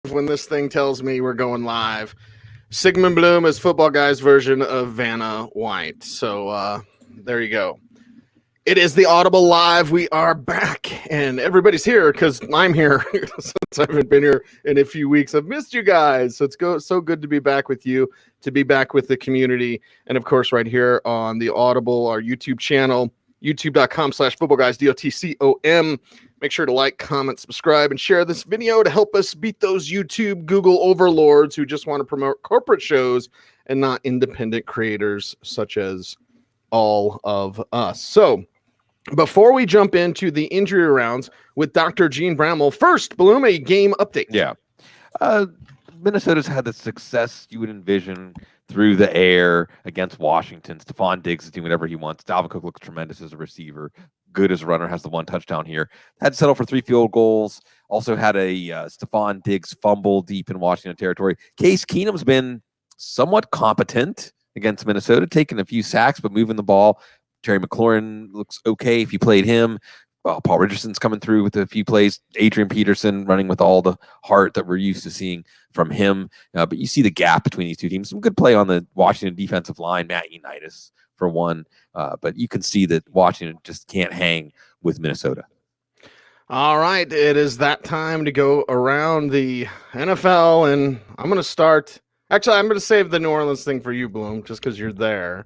when this thing tells me we're going live. Sigmund Bloom is Football Guys' version of Vanna White. So there you go. It is the Audible Live. We are back, and everybody's here because I'm here since I haven't been here in a few weeks. I've missed you guys, so it's so good to be back with you, to be back with the community, and of course right here on the Audible, our YouTube channel, youtube.com/footballguys, DOTCOM. Make sure to like, comment, subscribe, and share this video to help us beat those YouTube, Google overlords who just want to promote corporate shows and not independent creators such as all of us. So before we jump into the injury rounds with Dr. Jene Bramel, first, Bloom, a game update. Yeah. Minnesota's had the success you would envision through the air against Washington. Stephon Diggs is doing whatever he wants. Dalvin Cook looks tremendous as a receiver. Good as a runner, has the one touchdown here. Had to settle for 3 field goals. Also had a Stephon Diggs fumble deep in Washington territory. Case Keenum's been somewhat competent against Minnesota, taking a few sacks, but moving the ball. Terry McLaurin looks okay if you played him. Paul Richardson's coming through with a few plays. Adrian Peterson running with all the heart that we're used to seeing from him. But you see the gap between these two teams. Some good play on the Washington defensive line. Matt Unitas for one. But you can see that Washington just can't hang with Minnesota. All right. It is that time to go around the NFL. And I'm going to start. Actually, I'm going to save the New Orleans thing for you, Bloom, just because you're there.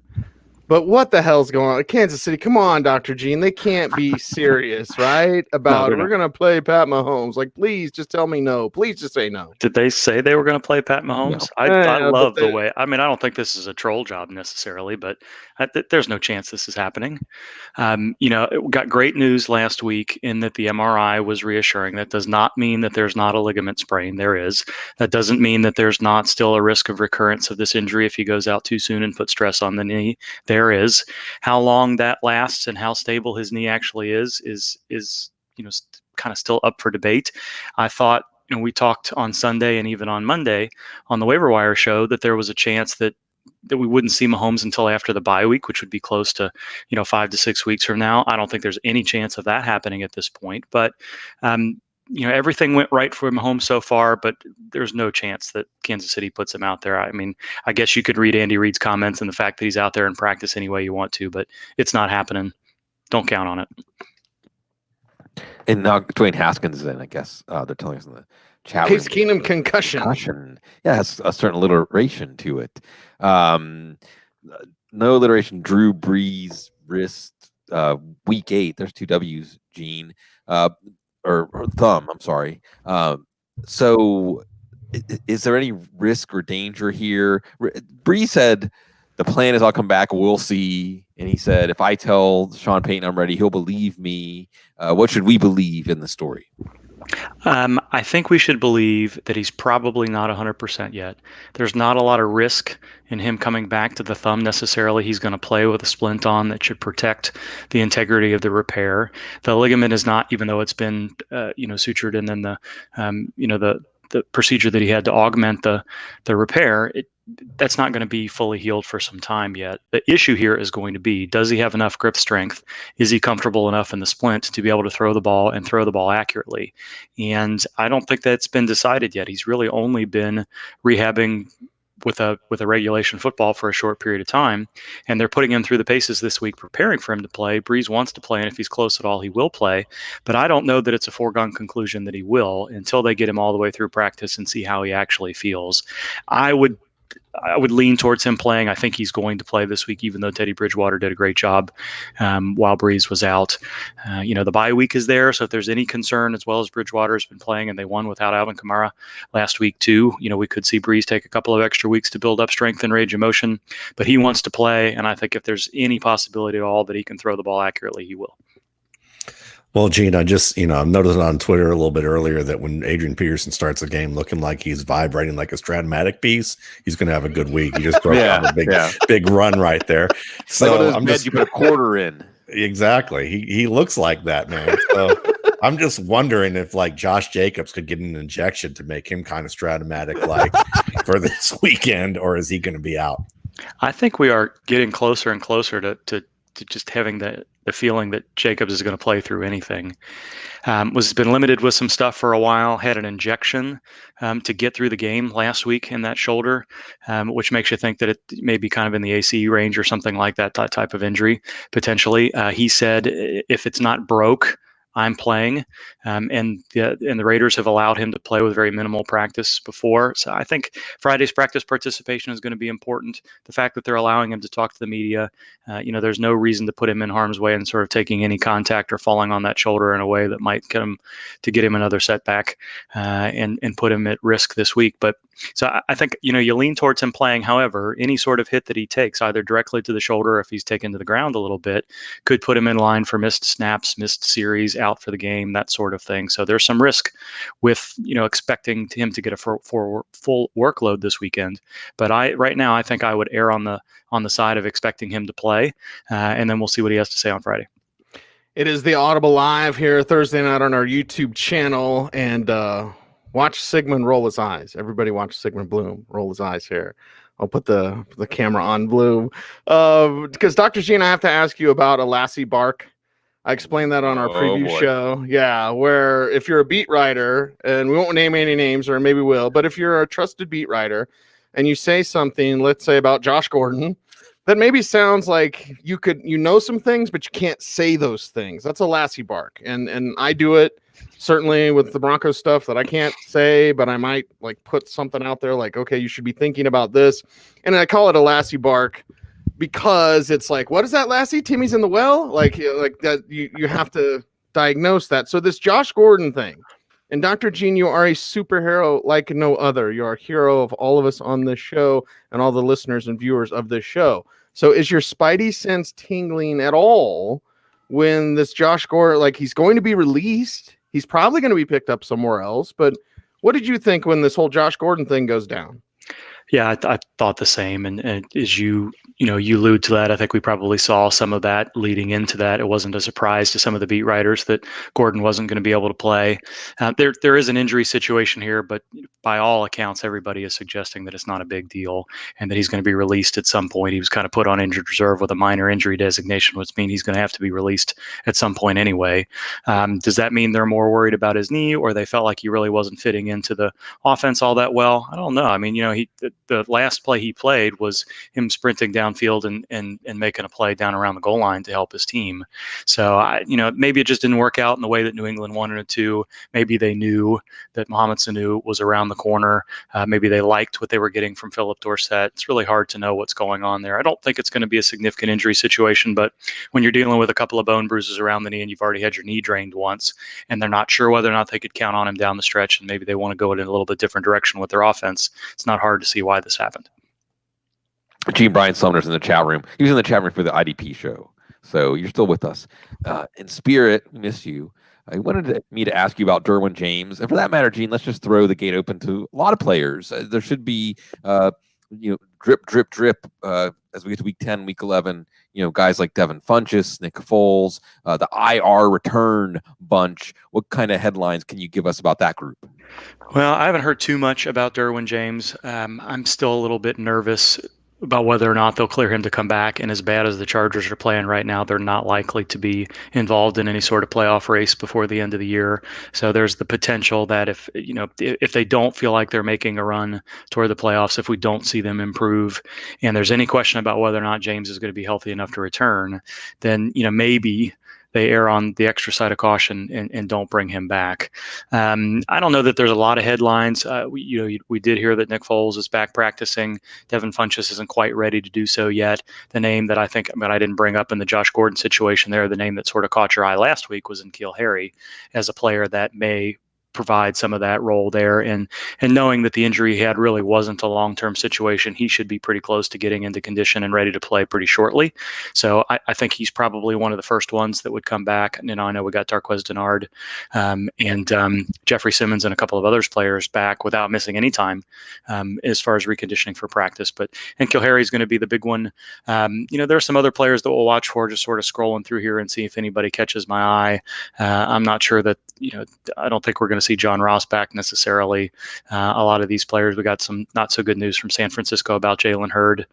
But what the hell's going on? Kansas City, come on, Dr. Gene. They can't be serious, right? About we're going to play Pat Mahomes. Like, please just tell me no. Please just say no. Did they say they were going to play Pat Mahomes? No. I love the way. I mean, I don't think this is a troll job necessarily, but there's no chance this is happening. It got great news last week in that the MRI was reassuring. That does not mean that there's not a ligament sprain. There is. That doesn't mean that there's not still a risk of recurrence of this injury if he goes out too soon and puts stress on the knee. There is. How long that lasts and how stable his knee actually is kind of still up for debate. I thought, we talked on Sunday and even on Monday on the waiver wire show that there was a chance that we wouldn't see Mahomes until after the bye week, which would be close to 5 to 6 weeks from now. I don't think there's any chance of that happening at this point, but everything went right for Mahomes so far, but there's no chance that Kansas City puts him out there. I mean, I guess you could read Andy Reid's comments and the fact that he's out there in practice any way you want to, but it's not happening. Don't count on it. And now Dwayne Haskins is in, I guess. They're telling us in the chat. Case Keenum concussion. Yeah, it has a certain alliteration to it. No alliteration. Drew Brees wrist, week 8. There's 2 W's, Gene. Or thumb, I'm sorry. So is there any risk or danger here? Bree said the plan is I'll come back, we'll see. And he said, if I tell Sean Payton I'm ready, he'll believe me. What should we believe in the story? I think we should believe that he's probably not 100% yet. There's not a lot of risk in him coming back to the thumb necessarily. He's going to play with a splint on that should protect the integrity of the repair. The ligament is not, even though it's been, sutured, and then the procedure that he had to augment the repair, that's not going to be fully healed for some time yet. The issue here is going to be, does he have enough grip strength? Is he comfortable enough in the splint to be able to throw the ball and throw the ball accurately? And I don't think that's been decided yet. He's really only been rehabbing with a regulation football for a short period of time, and they're putting him through the paces this week, preparing for him to play. Breeze wants to play, and if he's close at all, he will play. But I don't know that it's a foregone conclusion that he will until they get him all the way through practice and see how he actually feels. I would lean towards him playing. I think he's going to play this week, even though Teddy Bridgewater did a great job while Breeze was out. The bye week is there, so if there's any concern, as well as Bridgewater has been playing, and they won without Alvin Kamara last week too, we could see Breeze take a couple of extra weeks to build up strength and range of motion, but he wants to play, and I think if there's any possibility at all that he can throw the ball accurately, he will. Well, Gene, I just, I've noticed on Twitter a little bit earlier that when Adrian Peterson starts a game looking like he's vibrating like a Strat-O-Matic piece, he's going to have a good week. He just broke out a big run right there. So I'm just, you put a quarter in. Exactly. He looks like that, man. So I'm just wondering if like Josh Jacobs could get an injection to make him kind of Strat-O-Matic like for this weekend, or is he going to be out? I think we are getting closer and closer to to just having the feeling that Jacobs is going to play through anything. Was been limited with some stuff for a while, had an injection to get through the game last week in that shoulder, which makes you think that it may be kind of in the ACE range or something like that type of injury, potentially. He said, if it's not broke, I'm playing, and the Raiders have allowed him to play with very minimal practice before. So I think Friday's practice participation is going to be important. The fact that they're allowing him to talk to the media, there's no reason to put him in harm's way and sort of taking any contact or falling on that shoulder in a way that might get him another setback and put him at risk this week. But so I think, you lean towards him playing. However, any sort of hit that he takes, either directly to the shoulder or if he's taken to the ground a little bit, could put him in line for missed snaps, missed series, out for the game, that sort of thing. So there's some risk with, expecting him to get a full workload this weekend. But right now, I think I would err on the side of expecting him to play, and then we'll see what he has to say on Friday. It is the Audible Live here Thursday night on our YouTube channel, and watch Sigmund roll his eyes. Everybody watch Sigmund Bloom roll his eyes here. I'll put the camera on Bloom. Because Dr. Gene, I have to ask you about a Lassie bark. I explained that on our preview show. Yeah, where if you're a beat writer, and we won't name any names, or maybe will, but if you're a trusted beat writer and you say something, let's say about Josh Gordon, that maybe sounds like you know some things, but you can't say those things. That's a Lassie bark. And I do it certainly with the Broncos stuff that I can't say, but I might put something out there like, okay, you should be thinking about this. And I call it a Lassie bark because it's like, what is that, Lassie? Timmy's in the well? Like that you have to diagnose that. So this Josh Gordon thing, and Dr. Gene, you are a superhero like no other. You are a hero of all of us on this show and all the listeners and viewers of this show. So is your spidey sense tingling at all when this Josh Gordon, he's going to be released? He's probably going to be picked up somewhere else. But what did you think when this whole Josh Gordon thing goes down? Yeah, I thought the same. And as you allude to that, I think we probably saw some of that leading into that. It wasn't a surprise to some of the beat writers that Gordon wasn't going to be able to play. There is an injury situation here, but by all accounts, everybody is suggesting that it's not a big deal and that he's going to be released at some point. He was kind of put on injured reserve with a minor injury designation, which means he's going to have to be released at some point anyway. Does that mean they're more worried about his knee, or they felt like he really wasn't fitting into the offense all that well? I don't know. I mean, the last play he played was him sprinting downfield and making a play down around the goal line to help his team. So, maybe it just didn't work out in the way that New England wanted it to. Maybe they knew that Mohamed Sanu was around the corner. Maybe they liked what they were getting from Philip Dorsett. It's really hard to know what's going on there. I don't think it's going to be a significant injury situation, but when you're dealing with a couple of bone bruises around the knee and you've already had your knee drained once, and they're not sure whether or not they could count on him down the stretch, and maybe they want to go in a little bit different direction with their offense, it's not hard to see why this happened. Gene Brian Sumner's in the chat room. He was in the chat room for the IDP show. So you're still with us. In spirit, we miss you. I wanted me to ask you about Derwin James. And for that matter, Gene, let's just throw the gate open to a lot of players. There should be, drip, drip, drip as we get to week 10, week 11, guys like Devin Funchess, Nick Foles, the IR return bunch. What kind of headlines can you give us about that group? Well, I haven't heard too much about Derwin James. I'm still a little bit nervous about whether or not they'll clear him to come back. And as bad as the Chargers are playing right now, they're not likely to be involved in any sort of playoff race before the end of the year. So there's the potential that if they don't feel like they're making a run toward the playoffs, if we don't see them improve, and there's any question about whether or not James is going to be healthy enough to return, then maybe they err on the extra side of caution and don't bring him back. I don't know that there's a lot of headlines. We did hear that Nick Foles is back practicing. Devin Funchess isn't quite ready to do so yet. The name that I didn't bring up in the Josh Gordon situation there, the name that sort of caught your eye last week was N'Keal Harry as a player that may provide some of that role there, and knowing that the injury he had really wasn't a long-term situation, he should be pretty close to getting into condition and ready to play pretty shortly. So I think he's probably one of the first ones that would come back. And I know we got Darqueze Dennard and Jeffrey Simmons and a couple of others players back without missing any time as far as reconditioning for practice. But N'Keal Harry is going to be the big one. There are some other players that we'll watch for, just sort of scrolling through here and see if anybody catches my eye. I'm not sure that I don't think we're going to see John Ross back necessarily. A lot of these players, we got some not so good news from San Francisco about Jalen Hurd.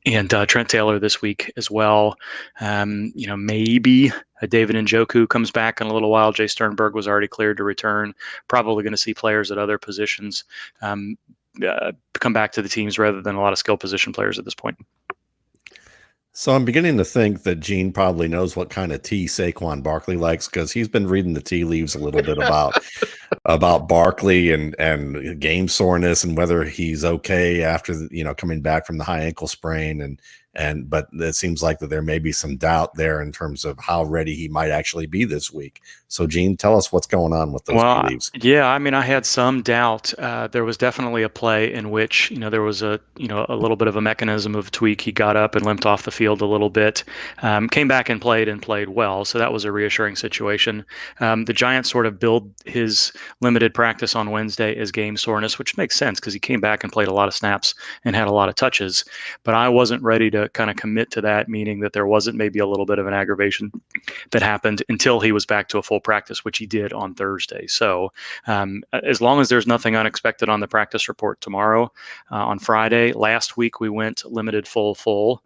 And Trent Taylor this week as well. Maybe a David Njoku comes back in a little while. Jay Sternberg was already cleared to return. Probably going to see players at other positions come back to the teams rather than a lot of skill position players at this point. So I'm beginning to think that Gene probably knows what kind of tea Saquon Barkley likes, because he's been reading the tea leaves a little bit about Barkley and game soreness and whether he's okay after coming back from the high ankle sprain, but it seems like that there may be some doubt there in terms of how ready he might actually be this week. So Gene, tell us what's going on with those tea leaves. Yeah, I mean, I had some doubt. There was definitely a play in which there was a little bit of a mechanism of tweak. He got up and limped off the field a little bit, came back and played well. So that was a reassuring situation. The Giants sort of billed his limited practice on Wednesday as game soreness, which makes sense because he came back and played a lot of snaps and had a lot of touches. But I wasn't ready to kind of commit to that, meaning that there wasn't maybe a little bit of an aggravation that happened until he was back to a full practice, which he did on Thursday. So as long as there's nothing unexpected on the practice report tomorrow, on Friday, last week we went limited full.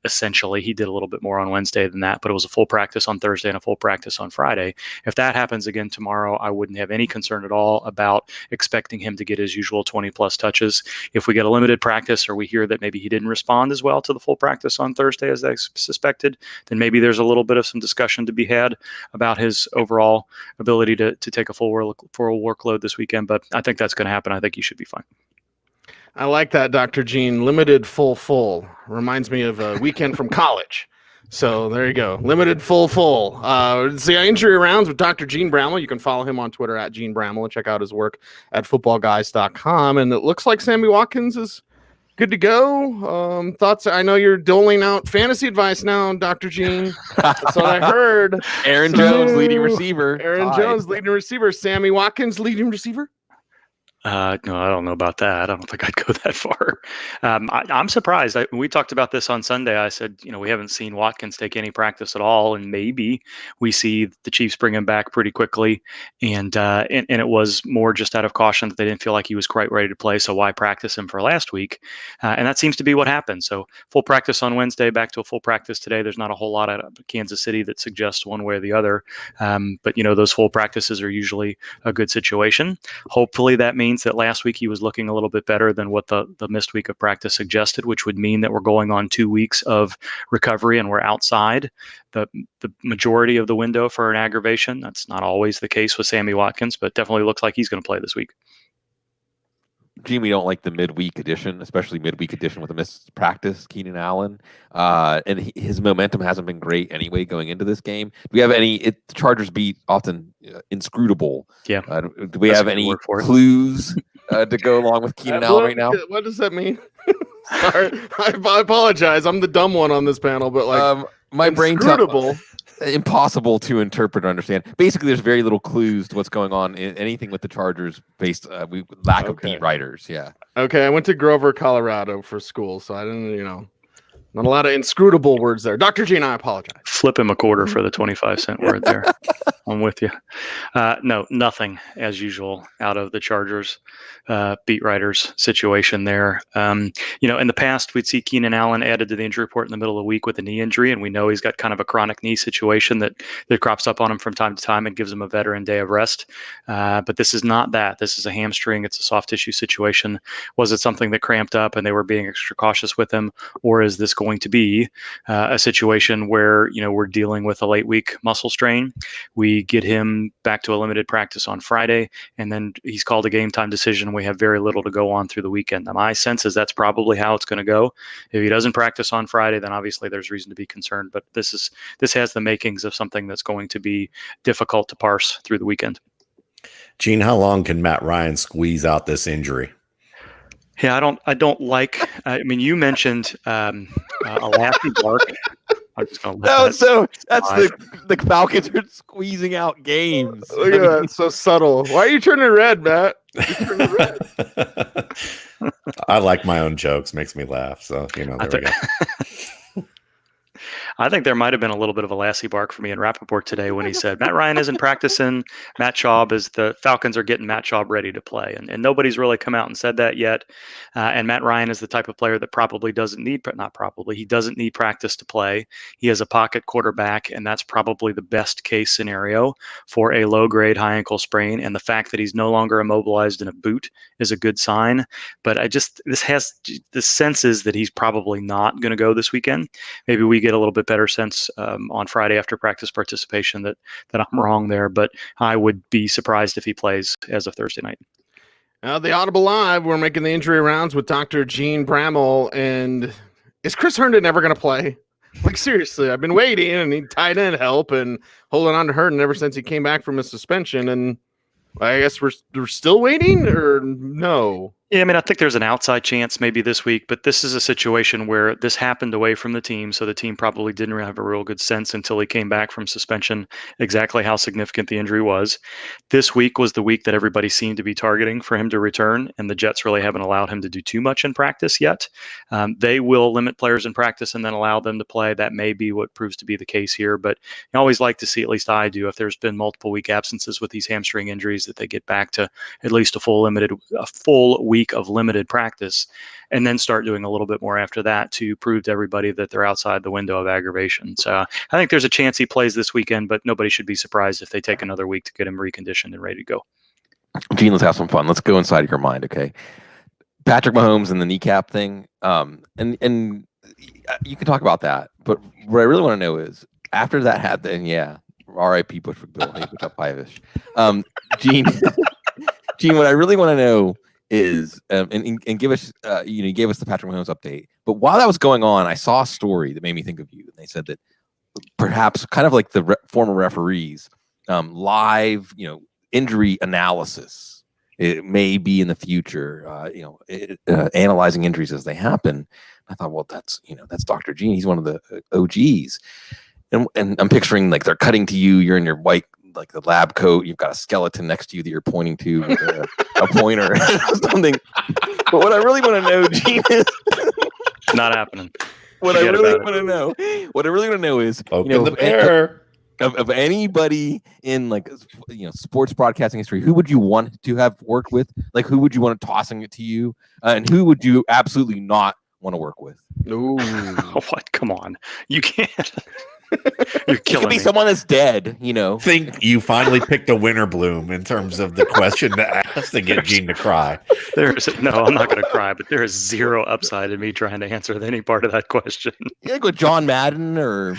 Essentially, he did a little bit more on Wednesday than that, but it was a full practice on Thursday and a full practice on Friday. If that happens again tomorrow, I wouldn't have any concern at all about expecting him to get his usual 20 plus touches. If we get a limited practice or we hear that maybe he didn't respond as well to the full practice on Thursday as they suspected, then maybe there's a little bit of some discussion to be had about his overall ability to take a full workload this weekend. But I think that's going to happen. I think he should be fine. I like that, Dr. Gene. Limited full. Reminds me of a weekend from college. So there you go. Limited full. It's the injury rounds with Dr. Jene Bramel. You can follow him on Twitter at Jene Bramel and check out his work at footballguys.com. And it looks like Sammy Watkins is good to go. Thoughts? I know you're doling out fantasy advice now, Dr. Gene. That's what I heard. Aaron Jones, leading receiver. Jones, leading receiver. Sammy Watkins, leading receiver. No, I don't know about that. I don't think I'd go that far. I'm surprised. We talked about this on Sunday. I said, we haven't seen Watkins take any practice at all, and maybe we see the Chiefs bring him back pretty quickly. And it was more just out of caution that they didn't feel like he was quite ready to play. So why practice him for last week? And that seems to be what happened. So full practice on Wednesday, back to a full practice today. There's not a whole lot out of Kansas City that suggests one way or the other. But those full practices are usually a good situation. Hopefully that means that last week he was looking a little bit better than what the missed week of practice suggested, which would mean that we're going on 2 weeks of recovery and we're outside the majority of the window for an aggravation. That's not always the case with Sammy Watkins, but definitely looks like he's going to play this week. Gene, we don't like the midweek edition, especially midweek edition with a missed practice, Keenan Allen. And his momentum hasn't been great anyway going into this game. Do we have any? The Chargers beat often inscrutable. Yeah. Do we have any clues to go along with Keenan Allen right now? What does that mean? Sorry, I apologize. I'm the dumb one on this panel, but my brain impossible to interpret or understand. Basically, there's very little clues to what's going on in anything with the Chargers based lack of beat writers. Yeah. Okay, I went to Grover, Colorado for school, so I didn't, not a lot of inscrutable words there. Dr. Gene, I apologize. Flip him a quarter for the 25-cent word there. I'm with you. No, nothing as usual out of the Chargers beat writers situation there. In the past, we'd see Keenan Allen added to the injury report in the middle of the week with a knee injury, and we know he's got kind of a chronic knee situation that crops up on him from time to time and gives him a veteran day of rest. But this is not that. This is a hamstring. It's a soft tissue situation. Was it something that cramped up and they were being extra cautious with him, or is this going to be a situation where we're dealing with a late week muscle strain? We get him back to a limited practice on Friday, and then he's called a game time decision. We have very little to go on through the weekend. Now, my sense is that's probably how it's going to go. If he doesn't practice on Friday, then obviously there's reason to be concerned. But this has the makings of something that's going to be difficult to parse through the weekend. Gene, how long can Matt Ryan squeeze out this injury? Yeah, I don't like. You mentioned a Lassie Bark. That's the Falcons are squeezing out games. Look at that, it's so subtle. Why are you turning red, Matt? You're turning red. I like my own jokes, makes me laugh. So there we go. I think there might have been a little bit of a Lassie bark for me in Rappaport today when he said Matt Ryan isn't practicing. Matt Schaub is the Falcons are getting Matt Schaub ready to play, and nobody's really come out and said that yet. And Matt Ryan is the type of player that probably doesn't need, but not probably, he doesn't need practice to play. He is a pocket quarterback, and that's probably the best case scenario for a low-grade high ankle sprain. And the fact that he's no longer immobilized in a boot is a good sign. But the sense is that he's probably not going to go this weekend. Maybe we get a little bit better sense on Friday after practice participation that I'm wrong there, but I would be surprised if he plays as of Thursday night. The Audible Live, we're making the injury rounds with Dr. Jene Bramel, and is Chris Herndon ever going to play? Like, seriously, I've been waiting and need tight end help and holding on to Herndon ever since he came back from his suspension, and I guess we're still waiting, or no? Yeah, I mean, I think there's an outside chance maybe this week, but this is a situation where this happened away from the team, so the team probably didn't have a real good sense until he came back from suspension exactly how significant the injury was. This week was the week that everybody seemed to be targeting for him to return, and the Jets really haven't allowed him to do too much in practice yet. They will limit players in practice and then allow them to play. That may be what proves to be the case here, but you always like to see, at least I do, if there's been multiple week absences with these hamstring injuries, that they get back to at least a full week of limited practice, and then start doing a little bit more after that to prove to everybody that they're outside the window of aggravation. So I think there's a chance he plays this weekend, but nobody should be surprised if they take another week to get him reconditioned and ready to go. Gene, let's have some fun. Let's go inside your mind, okay? Patrick Mahomes and the kneecap thing, and you can talk about that, but what I really want to know is, after that happened, R.I.P. Bushwick Bill, hey, what's up, Pivish? Gene, what I really want to know is, and give us, you gave us the Patrick Mahomes update, but while that was going on, I saw a story that made me think of you. And they said that perhaps, kind of like the former referees, live, injury analysis, it may be in the future, analyzing injuries as they happen. I thought, well, that's Dr. Gene. He's one of the OGs, and I'm picturing like they're cutting to you. You're in your white, like the lab coat, you've got a skeleton next to you that you're pointing to with a pointer or something. But what I really want to know, Gene, is not happening. What I really want to know is, Open the bear. Of anybody in sports broadcasting history, who would you want to have worked with? Like, who would you want tossing it to you, and who would you absolutely not want to work with? Ooh. What? Come on, you can't. You're killing it could be me. someone that's dead, Think you finally picked a winner, Bloom, in terms of the question to ask to get Gene to cry. No, I'm not going to cry, but there is zero upside in me trying to answer any part of that question. You like with John Madden, or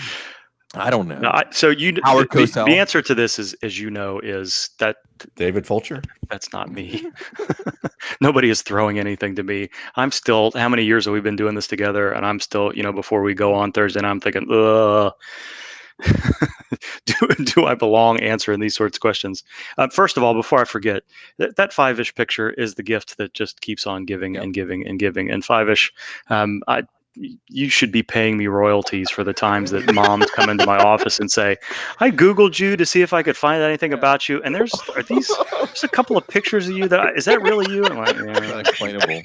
I don't know. No, Howard Cosell. The answer to this is, as you know, is that David Fulcher? That's not me. Nobody is throwing anything to me. I'm still, how many years have we been doing this together? And I'm still, before we go on Thursday, and I'm thinking, do I belong answering these sorts of questions? First of all, before I forget, that Five-ish picture is the gift that just keeps on giving and giving and giving. And Five-ish, you should be paying me royalties for the times that moms come into my office and say, I Googled you to see if I could find anything about you. And there's a couple of pictures of you is that really you? I'm like, yeah. Unexplainable.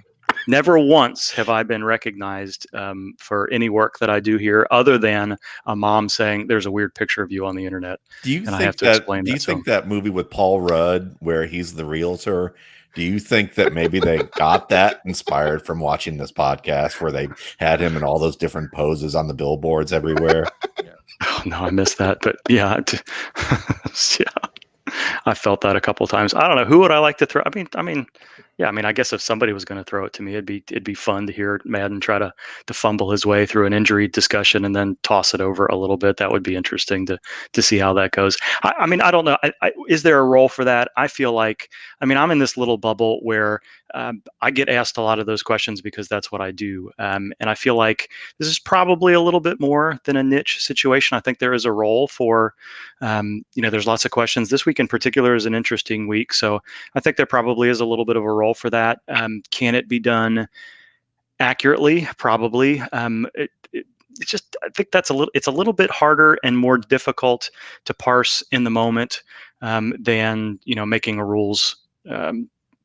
Never once have I been recognized for any work that I do here, other than a mom saying, there's a weird picture of you on the internet. Do you think that movie with Paul Rudd, where he's the realtor, do you think that maybe they got that inspired from watching this podcast, where they had him in all those different poses on the billboards everywhere? Oh, no, I missed that. But yeah, I felt that a couple of times. I don't know, who would I like to throw? I guess if somebody was going to throw it to me, it'd be fun to hear Madden try to fumble his way through an injury discussion and then toss it over a little bit. That would be interesting to see how that goes. I don't know. Is there a role for that? I feel like, I'm in this little bubble where I get asked a lot of those questions because that's what I do. And I feel like this is probably a little bit more than a niche situation. I think there is a role for, there's lots of questions. This week in particular is an interesting week. So I think there probably is a little bit of a role for that. Can it be done accurately? Probably. It's just, I think it's a little bit harder and more difficult to parse in the moment than, making a rules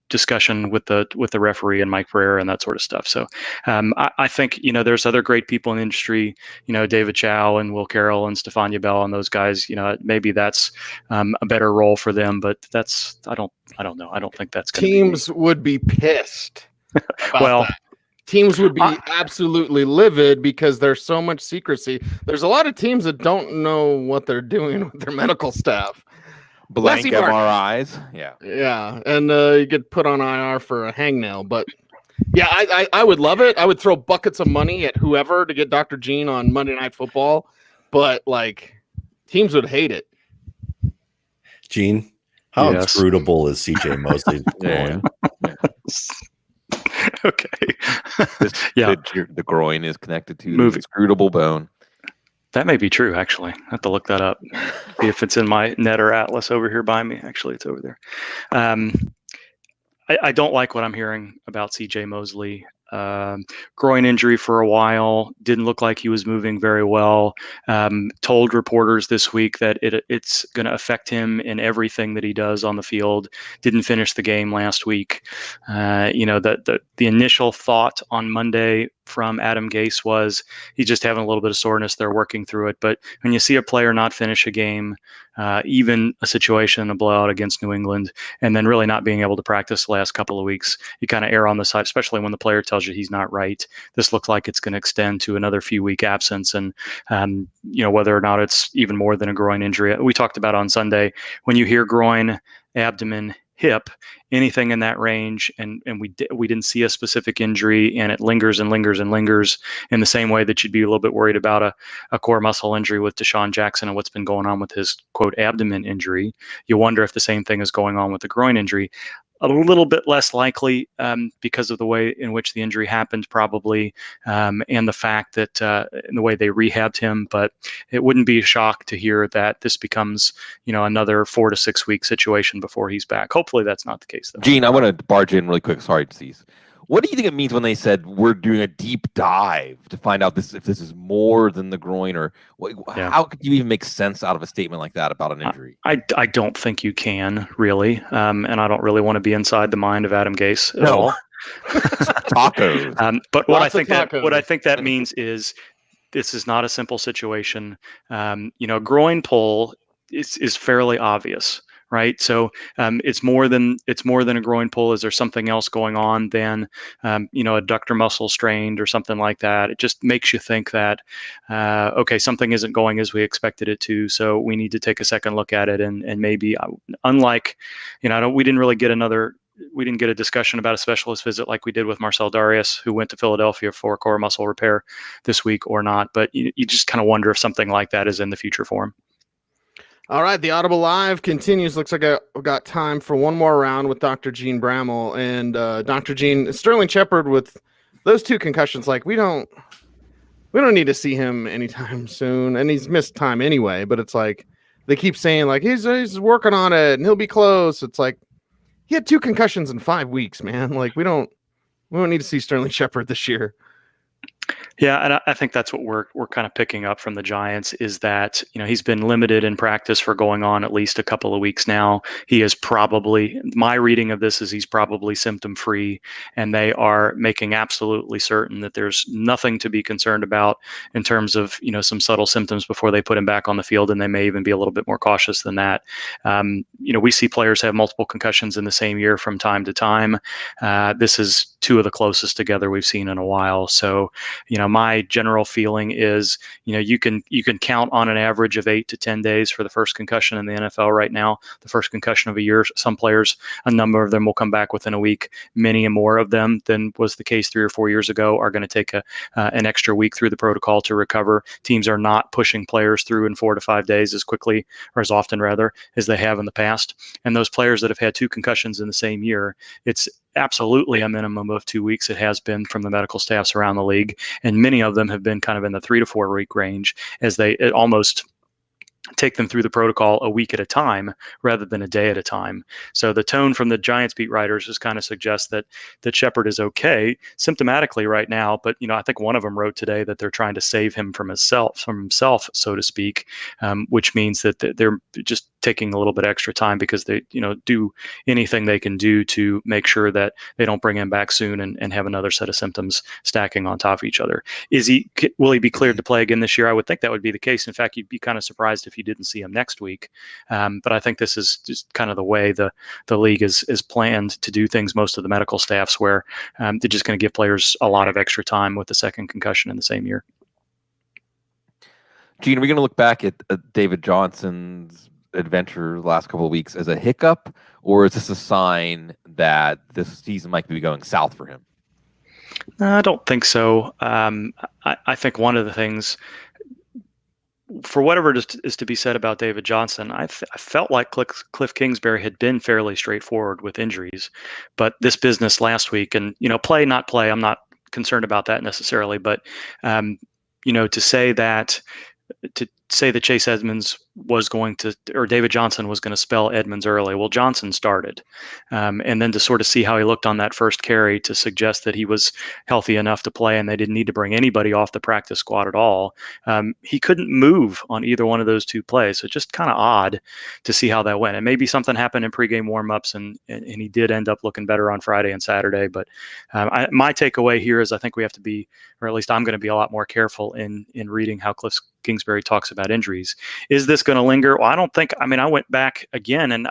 discussion with the referee and Mike Pereira and that sort of stuff. So I think, there's other great people in the industry, David Chow and Will Carroll and Stefania Bell and those guys, maybe that's a better role for them, but I don't know. I don't think that's going to be. Teams would be pissed about well, that. Teams would be absolutely livid because there's so much secrecy. There's a lot of teams that don't know what they're doing with their medical staff. Blank MRIs. Yeah. And you get put on IR for a hangnail. But yeah, I would love it. I would throw buckets of money at whoever to get Dr. Gene on Monday Night Football. But teams would hate it. Gene, how inscrutable is CJ Mosley groin? Okay. The groin is connected to the inscrutable bone. That may be true, actually. I have to look that up. See if it's in my net or atlas over here by me. Actually, it's over there. I don't like what I'm hearing about CJ Mosley. Groin injury for a while, didn't look like he was moving very well. Told reporters this week that it's going to affect him in everything that he does on the field. Didn't finish the game last week. The initial thought on Monday from Adam Gase was he's just having a little bit of soreness. They're working through it. But when you see a player not finish a game, even a situation, a blowout against New England, and then really not being able to practice the last couple of weeks, you kind of err on the side, especially when the player tells you he's not right. This looks like it's going to extend to another few week absence. And, whether or not it's even more than a groin injury. We talked about on Sunday, when you hear groin, abdomen, hip, anything in that range, and we didn't see a specific injury, and it lingers and lingers and lingers in the same way that you'd be a little bit worried about a core muscle injury with Deshaun Jackson and what's been going on with his, quote, abdomen injury. You wonder if the same thing is going on with the groin injury. A little bit less likely because of the way in which the injury happened, probably, and the fact that in the way they rehabbed him. But it wouldn't be a shock to hear that this becomes, another 4 to 6 week situation before he's back. Hopefully, that's not the case, though. Gene, I want to barge in really quick. Sorry, Cecil. What do you think it means when they said we're doing a deep dive to find out if this is more than the groin, or how could you even make sense out of a statement like that about an injury? I don't think you can really, and I don't really want to be inside the mind of Adam Gase at all. Tacos. But what I think that means is this is not a simple situation. Groin pull is fairly obvious. Right. So it's more than a groin pull. Is there something else going on than, a adductor muscle strained or something like that? It just makes you think that, something isn't going as we expected it to. So we need to take a second look at it. And maybe unlike, we didn't get a discussion about a specialist visit like we did with Marcel Darius, who went to Philadelphia for core muscle repair this week or not. But you just kind of wonder if something like that is in the future for him. All right, the Audible Live continues. Looks like I've got time for one more round with Dr. Jene Bramel and Dr. Gene. Sterling Shepard with those 2 concussions. We don't need to see him anytime soon, and he's missed time anyway. But it's they keep saying he's working on it and he'll be close. It's he had 2 concussions in 5 weeks, man. We don't need to see Sterling Shepard this year. Yeah, and I think that's what we're kind of picking up from the Giants is that, he's been limited in practice for going on at least a couple of weeks now. He is probably, my reading of this is he's probably symptom free, and they are making absolutely certain that there's nothing to be concerned about in terms of, some subtle symptoms before they put him back on the field, and they may even be a little bit more cautious than that. We see players have multiple concussions in the same year from time to time. This is 2 of the closest together we've seen in a while. So, my general feeling is, you can count on an average of 8 to 10 days for the first concussion in the NFL right now, the first concussion of a year. Some players, a number of them will come back within a week. Many more of them than was the case 3 or 4 years ago are going to take an extra week through the protocol to recover. Teams are not pushing players through in 4 to 5 days as quickly, or as often rather, as they have in the past. And those players that have had 2 concussions in the same year, it's absolutely a minimum of 2 weeks. It has been from the medical staffs around the league, and many of them have been kind of in the 3 to 4 week range, as they almost take them through the protocol a week at a time rather than a day at a time. So the tone from the Giants beat writers just kind of suggests that Shepard is okay symptomatically right now, but I think one of them wrote today that they're trying to save him from himself, so to speak, which means that they're just taking a little bit extra time because they, do anything they can do to make sure that they don't bring him back soon and have another set of symptoms stacking on top of each other. Will he be cleared to play again this year? I would think that would be the case. In fact, you'd be kind of surprised if you didn't see him next week. But I think this is just kind of the way the league is planned to do things. Most of the medical staffs where they're just going to give players a lot of extra time with the second concussion in the same year. Gene, are we going to look back at David Johnson's adventure the last couple of weeks as a hiccup, or is this a sign that this season might be going south for him? I don't think so. I think one of the things, for whatever it is to be said about David Johnson, I felt like Cliff Kingsbury had been fairly straightforward with injuries, but this business last week, and play not play, I'm not concerned about that necessarily, but to say that Chase Edmonds was going to, or David Johnson was going to spell Edmonds early. Well, Johnson started. And then to sort of see how he looked on that first carry to suggest that he was healthy enough to play and they didn't need to bring anybody off the practice squad at all. He couldn't move on either one of those two plays. So just kind of odd to see how that went. And maybe something happened in pregame warmups and he did end up looking better on Friday and Saturday. But my takeaway here is I think we have to be, or at least I'm going to be a lot more careful in reading how Cliff Kingsbury talks about injuries. Is this going to linger? Well, I went back again and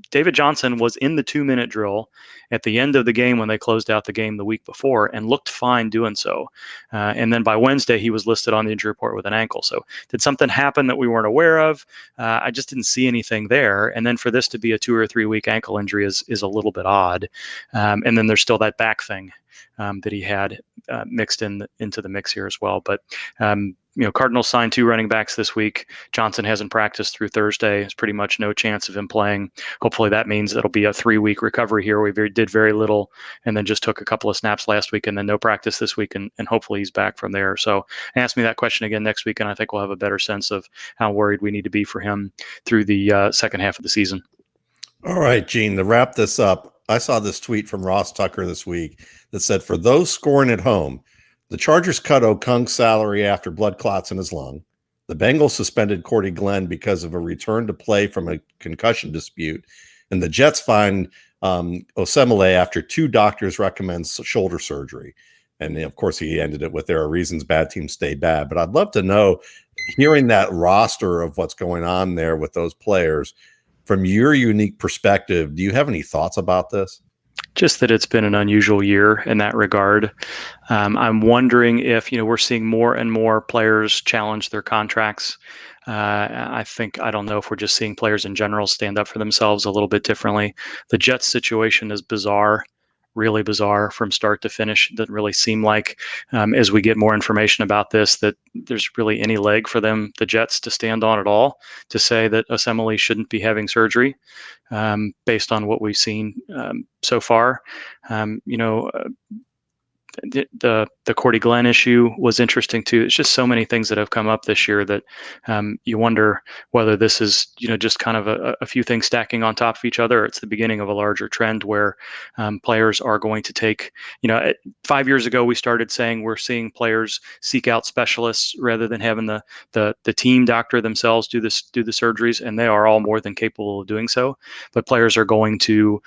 David Johnson was in the 2-minute drill at the end of the game when they closed out the game the week before and looked fine doing so. And then by Wednesday, he was listed on the injury report with an ankle. So did something happen that we weren't aware of? I just didn't see anything there. And then for this to be a 2 or 3 week ankle injury is a little bit odd. And then there's still that back thing that he had mixed into the mix here as well. But Cardinals signed 2 running backs this week. Johnson hasn't practiced through Thursday. There's pretty much no chance of him playing. Hopefully that means it'll be a 3-week recovery here. We did very little and then just took a couple of snaps last week and then no practice this week. And hopefully he's back from there. So ask me that question again next week and I think we'll have a better sense of how worried we need to be for him through the second half of the season. All right, Gene, to wrap this up, I saw this tweet from Ross Tucker this week that said, for those scoring at home, the Chargers cut Okung's salary after blood clots in his lung. The Bengals suspended Cordy Glenn because of a return to play from a concussion dispute. And the Jets fined Osemele after 2 doctors recommend shoulder surgery. And, of course, he ended it with, there are reasons bad teams stay bad. But I'd love to know, hearing that roster of what's going on there with those players, from your unique perspective, do you have any thoughts about this? Just that it's been an unusual year in that regard. I'm wondering if, we're seeing more and more players challenge their contracts. I don't know if we're just seeing players in general stand up for themselves a little bit differently. The Jets situation is bizarre, really bizarre from start to finish. It doesn't really seem like, as we get more information about this, that there's really any leg for them, the Jets, to stand on at all, to say that Osemele shouldn't be having surgery based on what we've seen so far. The Cordy Glenn issue was interesting too. It's just so many things that have come up this year that you wonder whether this is, just kind of a few things stacking on top of each other. It's the beginning of a larger trend where players are going to take, 5 years ago, we started saying we're seeing players seek out specialists rather than having the team doctor themselves do the surgeries, and they are all more than capable of doing so. But players are going to,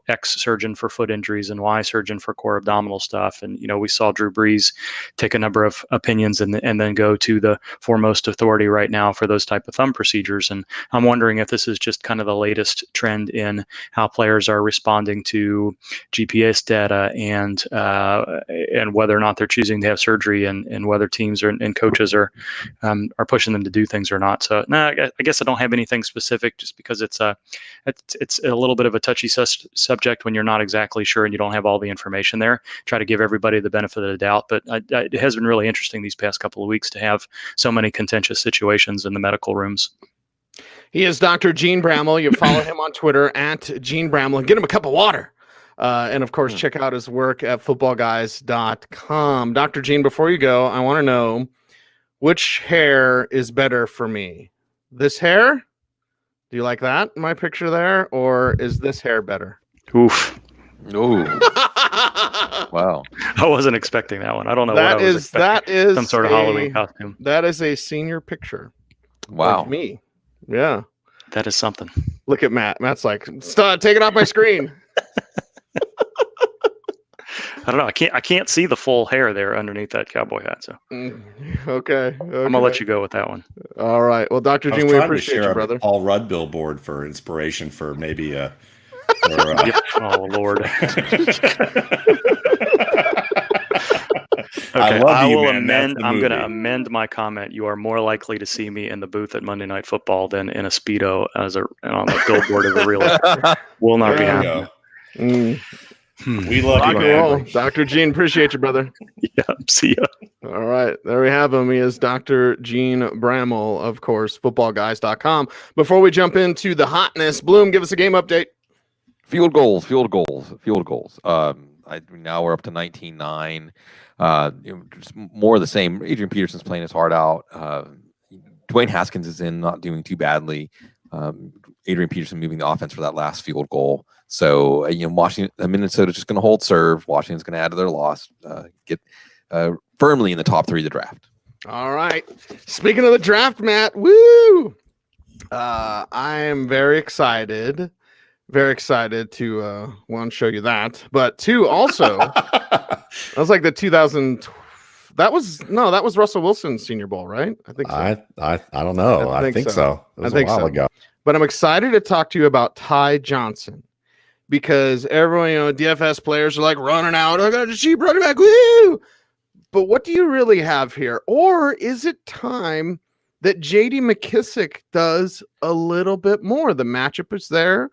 X surgeon for foot injuries and Y surgeon for core abdominal stuff. And, we saw Drew Brees take a number of opinions and then go to the foremost authority right now for those type of thumb procedures. And I'm wondering if this is just kind of the latest trend in how players are responding to GPS data and whether or not they're choosing to have surgery and whether teams and coaches are pushing them to do things or not. So I guess I don't have anything specific just because it's a little bit of a touchy subject when you're not exactly sure and you don't have all the information there. Try to give everybody the benefit of the doubt, but it has been really interesting these past couple of weeks to have so many contentious situations in the medical rooms. He is Dr. Jene Bramel. You follow him on Twitter at Jene Bramel and get him a cup of water. And of course, check out his work at footballguys.com. Dr. Jene, before you go, I want to know which hair is better for me. This hair? Do you like that? My picture there? Or is this hair better? Oof. Ooh. Wow. I wasn't expecting that one. I don't know what I was expecting. That is some sort of Halloween costume. That is a senior picture. Wow. Of me. Yeah. That is something. Look at Matt. Matt's like, stop, take it off my screen. I don't know. I can't see the full hair there underneath that cowboy hat. So Okay. I'm gonna let you go with that one. All right. Well, Dr. I was Gene, we trying to appreciate share you, a brother. Paul Rudd billboard for inspiration for maybe Oh Lord. Okay, I love I you, will man. That's the I'm going to movie. amend my comment. You are more likely to see me in the booth at Monday Night Football than in a Speedo on a billboard as a realist. Will not be There you happening. go. We love Rock you, and man. roll. Dr. Gene, appreciate you, brother. Yeah, see ya. All right. There we have him. He is Dr. Jene Bramel, of course, footballguys.com. Before we jump into the hotness, Bloom, give us a game update. Field goals. Now we're up to 19-9. Just more of the same. Adrian Peterson's playing his heart out. Dwayne Haskins is in, not doing too badly. Adrian Peterson moving the offense for that last field goal. So Minnesota's just going to hold serve. Washington's going to add to their loss. Get firmly in the top 3 of the draft. All right. Speaking of the draft, Matt, woo! I am very excited. Very excited to one, show you that, but two, also that was like the 2000. That was Russell Wilson's Senior Bowl, right? I think so. I don't know. I think so. It was a while ago. But I'm excited to talk to you about Ty Johnson because everyone, DFS players are like running out. I got a cheap running back. Woo! But what do you really have here? Or is it time that J.D. McKissic does a little bit more? The matchup is there.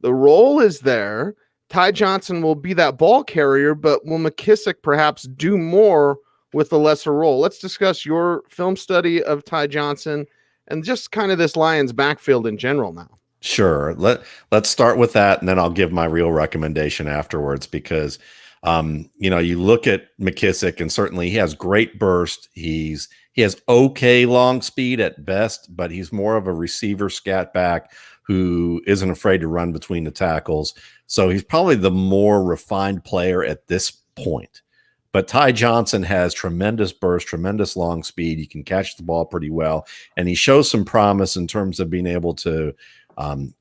The role is there. Ty Johnson will be that ball carrier, but will McKissic perhaps do more with a lesser role? Let's discuss your film study of Ty Johnson and just kind of this Lions backfield in general now. Sure. Let's start with that, and then I'll give my real recommendation afterwards because you look at McKissic, and certainly he has great burst. He has okay long speed at best, but he's more of a receiver scat back who isn't afraid to run between the tackles. So he's probably the more refined player at this point. But Ty Johnson has tremendous burst, tremendous long speed. He can catch the ball pretty well. And he shows some promise in terms of being able to,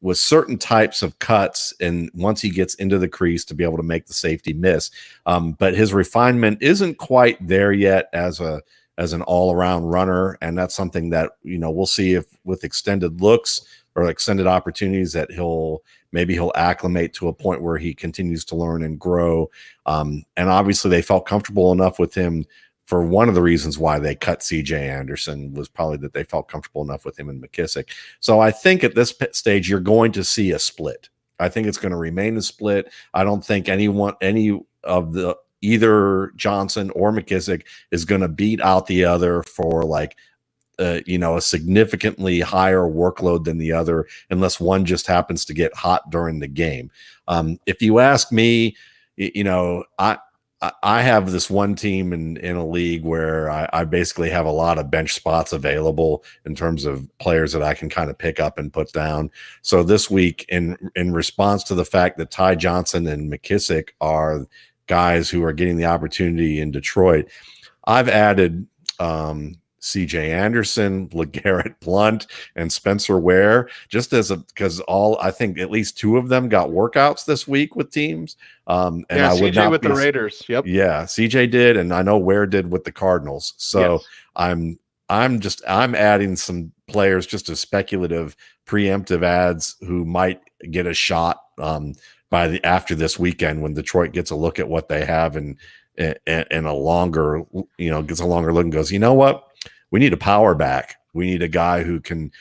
with certain types of cuts, and once he gets into the crease, to be able to make the safety miss. But his refinement isn't quite there yet as an all-around runner. And that's something that, we'll see if with extended looks or extended opportunities that he'll acclimate to a point where he continues to learn and grow. And obviously they felt comfortable enough with him. For one of the reasons why they cut CJ Anderson was probably that they felt comfortable enough with him and McKissic. So I think at this stage, you're going to see a split. I think it's going to remain a split. I don't think any of either Johnson or McKissic is going to beat out the other for a significantly higher workload than the other, unless one just happens to get hot during the game. If you ask me, I have this one team in a league where I basically have a lot of bench spots available in terms of players that I can kind of pick up and put down. So this week, in response to the fact that Ty Johnson and McKissic are guys who are getting the opportunity in Detroit, I've added CJ Anderson, LeGarrette Blount, and Spencer Ware, just because I think at least 2 of them got workouts this week with teams. And I would CJ not with the Raiders. Yep. Yeah, CJ did, and I know Ware did with the Cardinals. So yes. I'm adding some players just as speculative, preemptive ads who might get a shot after this weekend when Detroit gets a look at what they have and a longer, gets a longer look and goes, you know what? We need a power back. We need a guy who can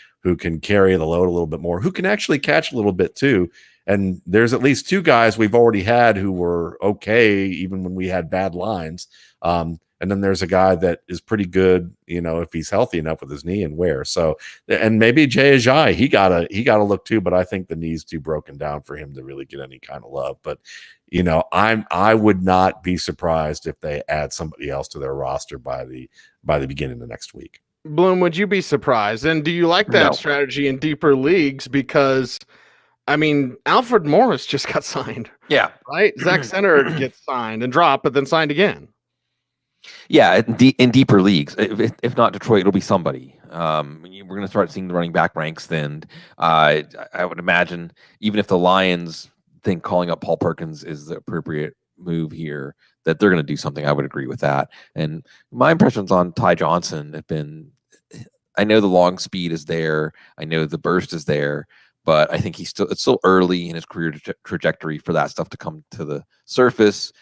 carry the load a little bit more, who can actually catch a little bit too. And there's at least 2 guys we've already had who were okay, even when we had bad lines. And then there's a guy that is pretty good, if he's healthy enough with his knee and Ware. So, and maybe Jay Ajayi, he got a look too, but I think the knee's too broken down for him to really get any kind of love. But, I would not be surprised if they add somebody else to their roster by the beginning of next week. Bloom, would you be surprised? And do you like that strategy in deeper leagues? Because Alfred Morris just got signed. Yeah. Right? Zach Center gets signed and dropped, but then signed again. Yeah, in deeper leagues, if not Detroit, it'll be somebody. We're going to start seeing the running back ranks thinned. I would imagine even if the Lions think calling up Paul Perkins is the appropriate move here, that they're going to do something. I would agree with that. And my impressions on Ty Johnson have been, I know the long speed is there. I know the burst is there, but I think it's still early in his career trajectory for that stuff to come to the surface.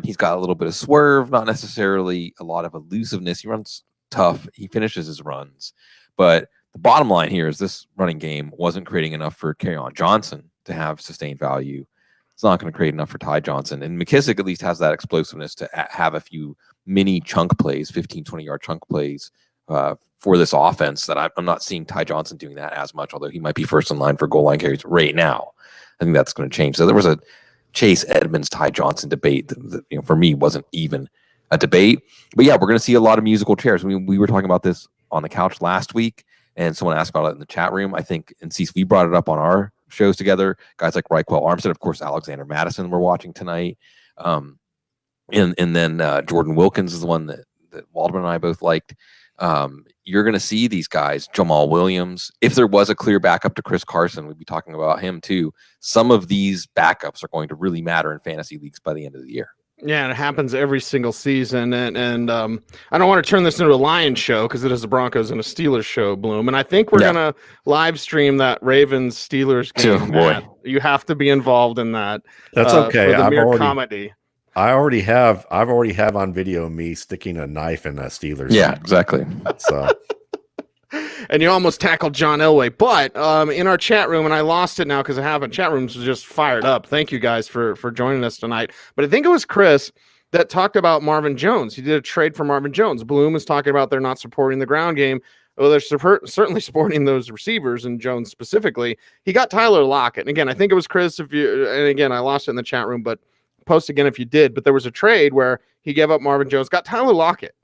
He's got a little bit of swerve, not necessarily a lot of elusiveness. He runs tough. He finishes his runs. But the bottom line here is this running game wasn't creating enough for Kerryon Johnson to have sustained value. It's not going to create enough for Ty Johnson. And McKissick at least has that explosiveness to have a few mini chunk plays, 15, 20-yard chunk plays for this offense that I'm not seeing Ty Johnson doing that as much, although he might be first in line for goal line carries right now. I think that's going to change. So there was a Chase Edmonds, Ty Johnson debate that for me wasn't even a debate. But yeah, we're going to see a lot of musical chairs. I mean, we were talking about this on the couch last week, and someone asked about it in the chat room. I think, and Cecil, we brought it up on our shows together. Guys like Reichwell Armstead, of course, Alexander Madison we're watching tonight. And then Jordan Wilkins is the one that Waldman and I both liked. You're going to see these guys, Jamal Williams. If there was a clear backup to Chris Carson, we'd be talking about him too. Some of these backups are going to really matter in fantasy leagues by the end of the year. Yeah, and it happens every single season. And I don't want to turn this into a Lions show because it is a Broncos and a Steelers show, Bloom. And I think we're going to live stream that Ravens-Steelers game. Boy. You have to be involved in that. That's okay. For the mere comedy. I've already have on video me sticking a knife in a Steelers. Yeah, exactly. So, and you almost tackled John Elway, but in our chat room, and I lost it now because I haven't. Chat rooms was just fired up. Thank you guys for joining us tonight. But I think it was Chris that talked about Marvin Jones. He did a trade for Marvin Jones. Bloom was talking about they're not supporting the ground game. Well, they're certainly supporting those receivers, and Jones specifically. He got Tyler Lockett. And again, I think it was Chris. And again, I lost it in the chat room, but post again if you did. But there was a trade where he gave up Marvin Jones, got Tyler Lockett.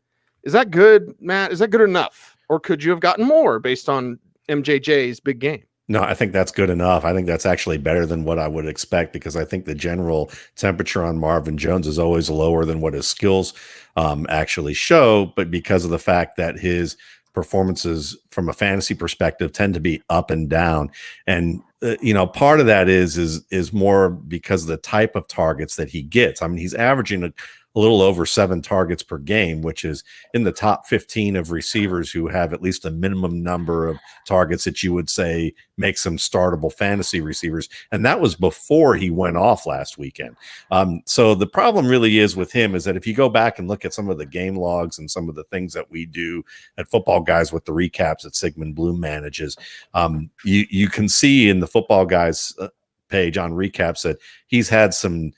Is that good, Matt? Is that good enough? Or could you have gotten more based on MJJ's big game? No, I think that's good enough. I think that's actually better than what I would expect because I think the general temperature on Marvin Jones is always lower than what his skills actually show. But because of the fact that his performances from a fantasy perspective tend to be up and down. And, part of that is more because of the type of targets that he gets. I mean, he's averaging a little over 7 targets per game, which is in the top 15 of receivers who have at least a minimum number of targets that you would say makes them startable fantasy receivers. And that was before he went off last weekend. So the problem really is with him is that if you go back and look at some of the game logs and some of the things that we do at Footballguys with the recaps that Sigmund Bloom manages, you can see in the Footballguys page on recaps that he's had some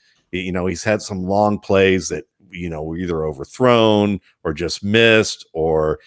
long plays that, were either overthrown or just missed or,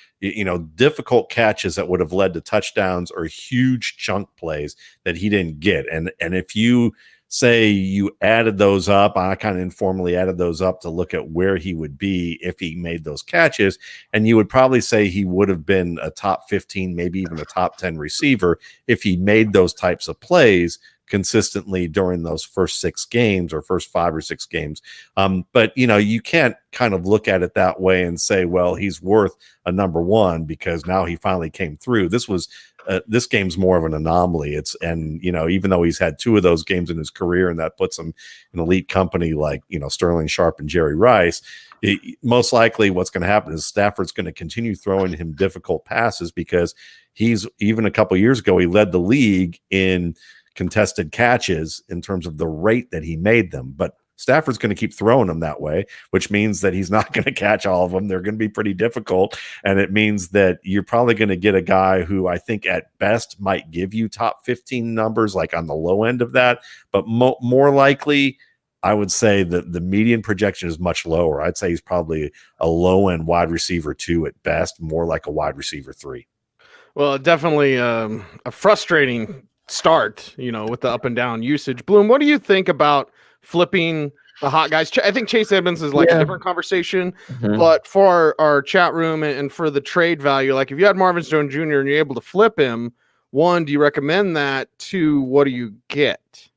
difficult catches that would have led to touchdowns or huge chunk plays that he didn't get. And if you say you added those up, I kind of informally added those up to look at where he would be if he made those catches. And you would probably say he would have been a top 15, maybe even a top 10 receiver if he made those types of plays consistently during those first 6 games or first 5 or 6 games. But, you can't kind of look at it that way and say, well, he's worth a number 1 because now he finally came through. This game's more of an anomaly. Even though he's had 2 of those games in his career and that puts him in elite company like, Sterling Sharp and Jerry Rice, most likely what's going to happen is Stafford's going to continue throwing him difficult passes because he's even a couple years ago, he led the league in contested catches in terms of the rate that he made them. But Stafford's going to keep throwing them that way, which means that he's not going to catch all of them. They're going to be pretty difficult. And it means that you're probably going to get a guy who I think at best might give you top 15 numbers, like on the low end of that. But more likely, I would say that the median projection is much lower. I'd say he's probably a low end wide receiver 2 at best, more like a wide receiver 3. Well, definitely a frustrating start, with the up and down usage. Bloom, what do you think about flipping the hot guys? I think Chase Edmonds is like a different conversation, but for our chat room and for the trade value, like if you had Marvin Jones Jr. and you're able to flip him, 1, do you recommend that? 2, what do you get?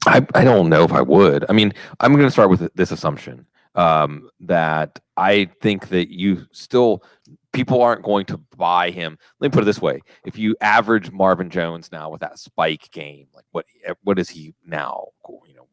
I don't know if I would. I mean, I'm going to start with this assumption. that I think that people aren't going to buy him. Let me put it this way. If you average Marvin Jones now with that spike game, like what is he now?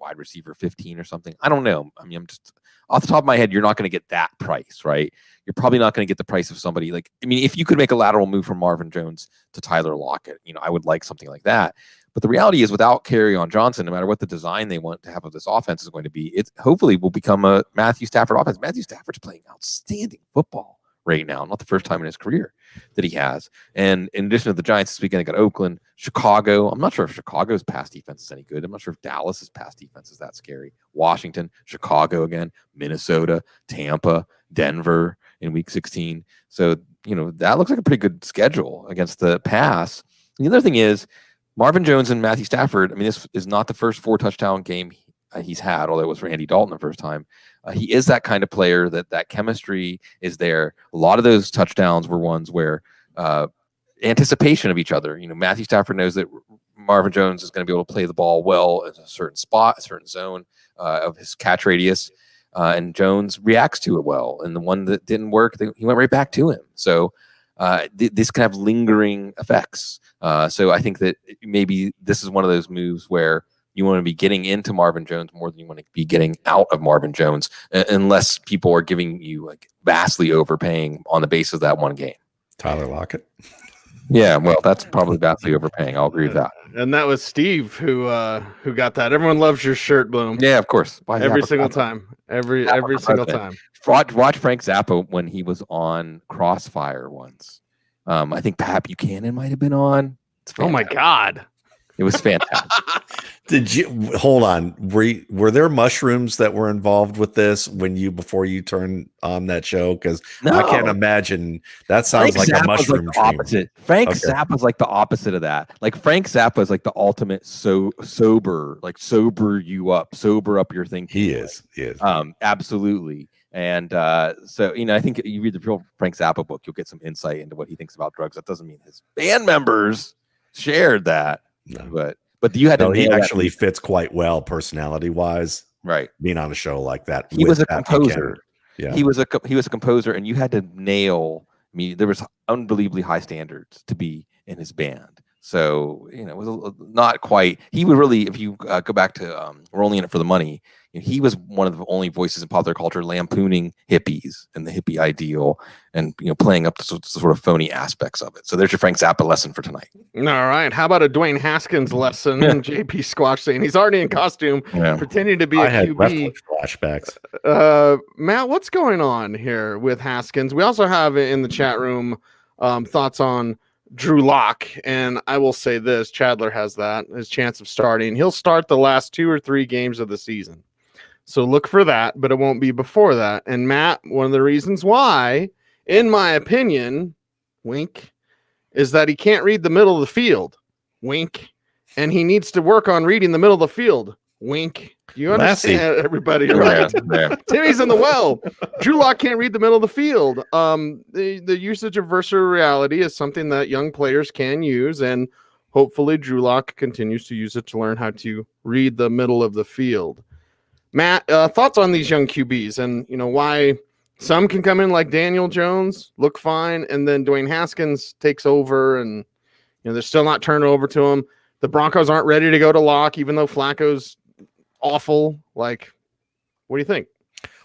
Wide receiver 15 or something. I don't know. I mean, I'm just off the top of my head, you're not going to get that price, right? You're probably not going to get the price of somebody if you could make a lateral move from Marvin Jones to Tyler Lockett, I would like something like that. But the reality is, without Kerryon Johnson, no matter what the design they want to have of this offense is going to be, it hopefully will become a Matthew Stafford offense. Matthew Stafford's playing outstanding football right now. Not the first time in his career that he has. And in addition to the Giants this weekend, they got Oakland, Chicago. I'm not sure if Chicago's pass defense is any good. I'm not sure if Dallas's pass defense is that scary. Washington, Chicago again, Minnesota, Tampa, Denver in week 16. So, that looks like a pretty good schedule against the pass. And the other thing is, Marvin Jones and Matthew Stafford, this is not the first 4-touchdown game he's had, although it was for Andy Dalton the first time. He is that kind of player that chemistry is there. A lot of those touchdowns were ones where anticipation of each other. Matthew Stafford knows that Marvin Jones is going to be able to play the ball well in a certain spot, a certain zone of his catch radius, and Jones reacts to it well. And the one that didn't work, he went right back to him. So this can have lingering effects. So I think that maybe this is one of those moves where you want to be getting into Marvin Jones more than you want to be getting out of Marvin Jones, unless people are giving you vastly overpaying on the basis of that one game. Tyler Lockett. Yeah, well, that's probably vastly overpaying. I'll agree with that. And that was Steve who got that. Everyone loves your shirt, Bloom. Yeah, of course. Every single time. Every single time. Watch Frank Zappa when he was on Crossfire once. I think Pat Buchanan might have been on. Oh my God. It was fantastic. Did you hold on? Were there mushrooms that were involved with this before you turned on that show? Because I can't imagine. That sounds like a mushroom dream. Opposite. Frank Zappa's like the opposite of that. Like Frank Zappa is like the ultimate sober up your thinking. He is. Absolutely. And so I think you read the real Frank Zappa book, you'll get some insight into what he thinks about drugs. That doesn't mean his band members shared that. No. But you had to. He actually fits quite well personality wise, right? Being on a show like that. He was a composer. Yeah, he was a composer, and you had to nail. There was unbelievably high standards to be in his band. So it was not quite. He would really, if you go back to "We're Only in It for the Money," he was one of the only voices in popular culture lampooning hippies and the hippie ideal, and playing up the sort of phony aspects of it. So there's your Frank Zappa lesson for tonight. All right, how about a Dwayne Haskins lesson? JP Squash saying he's already in costume, pretending to be a QB. Flashbacks. Matt, what's going on here with Haskins? We also have in the chat room thoughts on Drew Lock, and I will say this: Chadler has his chance of starting. He'll start the last 2 or 3 games of the season. So look for that, but it won't be before that. And Matt, one of the reasons why, in my opinion, wink, is that he can't read the middle of the field. Wink. And he needs to work on reading the middle of the field. Wink. You understand, everybody, right? Timmy's in the well. Drew Lock can't read the middle of the field. The usage of virtual reality is something that young players can use, and hopefully Drew Lock continues to use it to learn how to read the middle of the field. Matt, thoughts on these young QBs and why some can come in like Daniel Jones, look fine, and then Dwayne Haskins takes over, and they're still not turning over to him. The Broncos aren't ready to go to Lock, even though Flacco's awful. Like, what do you think?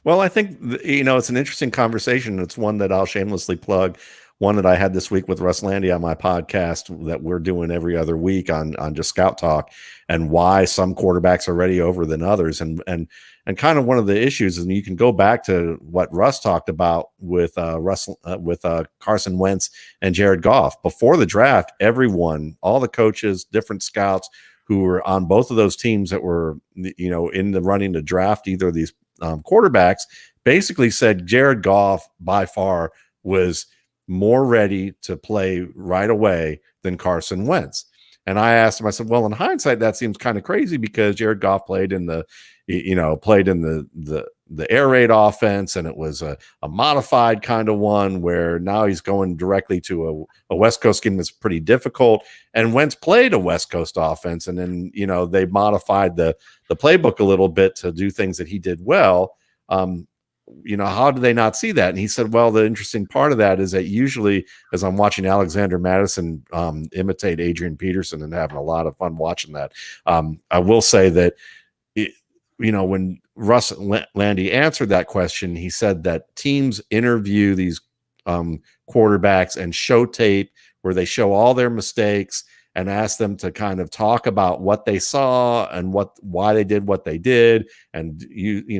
Well, I think it's an interesting conversation. It's one that I'll shamelessly plug. One that I had this week with Russ Landy on my podcast that we're doing every other week on just Scout Talk, and why some quarterbacks are ready over than others, and kind of one of the issues. And you can go back to what Russ talked about with Carson Wentz and Jared Goff before the draft. Everyone, all the coaches, different scouts who were on both of those teams that were in the running to draft either of these quarterbacks, basically said Jared Goff by far was more ready to play right away than Carson Wentz. And I asked him, I said, well, in hindsight, that seems kind of crazy because Jared Goff played in the air raid offense, and it was a modified kind of one where now he's going directly to a West Coast scheme that's pretty difficult. And Wentz played a West Coast offense, and then, they modified the playbook a little bit to do things that he did well. how do they not see that? And he said, well, the interesting part of that is that usually as I'm watching Alexander Madison imitate Adrian Peterson and having a lot of fun watching that, I will say that, when Russ Landy answered that question, he said that teams interview these quarterbacks and show tape where they show all their mistakes and ask them to kind of talk about what they saw and why they did what they did, and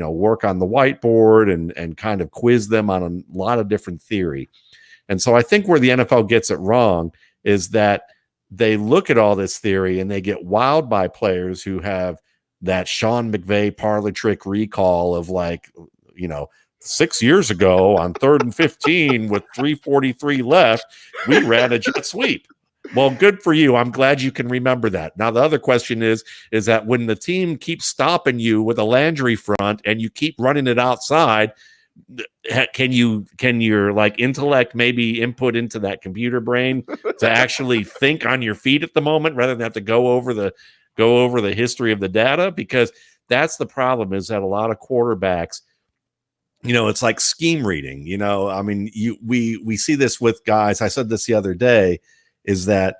work on the whiteboard and kind of quiz them on a lot of different theory. And so I think where the NFL gets it wrong is that they look at all this theory and they get wowed by players who have that Sean McVay parlor trick recall of 6 years ago on 3rd and 15 with 3:43 left, we ran a jet sweep. Well, good for you. I'm glad you can remember that. Now, the other question is that when the team keeps stopping you with a Landry front and you keep running it outside, can your intellect maybe input into that computer brain to actually think on your feet at the moment rather than have to go over the history of the data? Because that's the problem, is that a lot of quarterbacks, it's like scheme reading. We see this with guys. I said this the other day, is that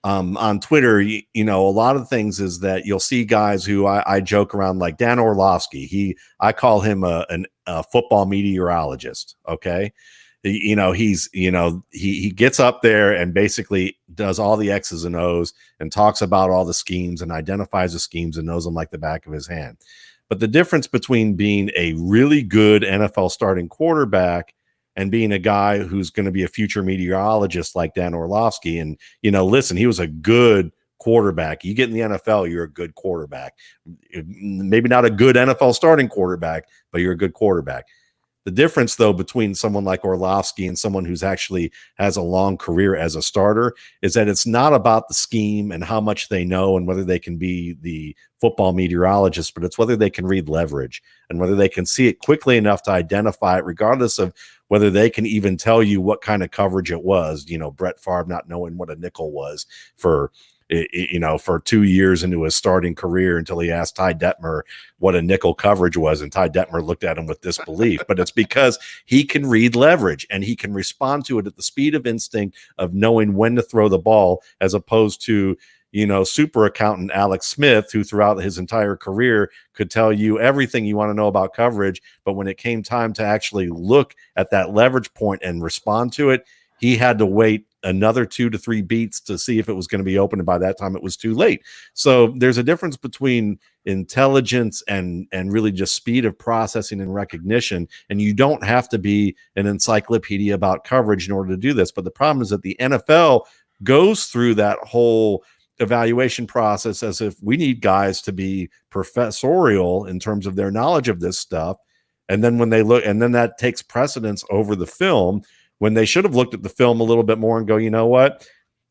on Twitter, a lot of things is that you'll see guys who I joke around, like Dan Orlovsky. I call him a football meteorologist. Okay. He gets up there and basically does all the X's and O's and talks about all the schemes and identifies the schemes and knows them like the back of his hand. But the difference between being a really good NFL starting quarterback and being a guy who's going to be a future meteorologist like Dan Orlovsky, and, listen, he was a good quarterback. You get in the NFL, you're a good quarterback. Maybe not a good NFL starting quarterback, but you're a good quarterback. The difference, though, between someone like Orlovsky and someone who's actually has a long career as a starter is that it's not about the scheme and how much they know and whether they can be the football meteorologist, but it's whether they can read leverage and whether they can see it quickly enough to identify it, regardless of whether they can even tell you what kind of coverage it was. Brett Favre not knowing what a nickel was for 2 years into his starting career until he asked Ty Detmer what a nickel coverage was. And Ty Detmer looked at him with disbelief, but it's because he can read leverage and he can respond to it at the speed of instinct of knowing when to throw the ball, as opposed to, super accountant Alex Smith, who throughout his entire career could tell you everything you want to know about coverage. But when it came time to actually look at that leverage point and respond to it, he had to wait another 2 to 3 beats to see if it was going to be open. And by that time it was too late. So there's a difference between intelligence and really just speed of processing and recognition. And you don't have to be an encyclopedia about coverage in order to do this. But the problem is that the NFL goes through that whole evaluation process as if we need guys to be professorial in terms of their knowledge of this stuff. And then when they look, and then that takes precedence over the film, when they should have looked at the film a little bit more and go, you know what,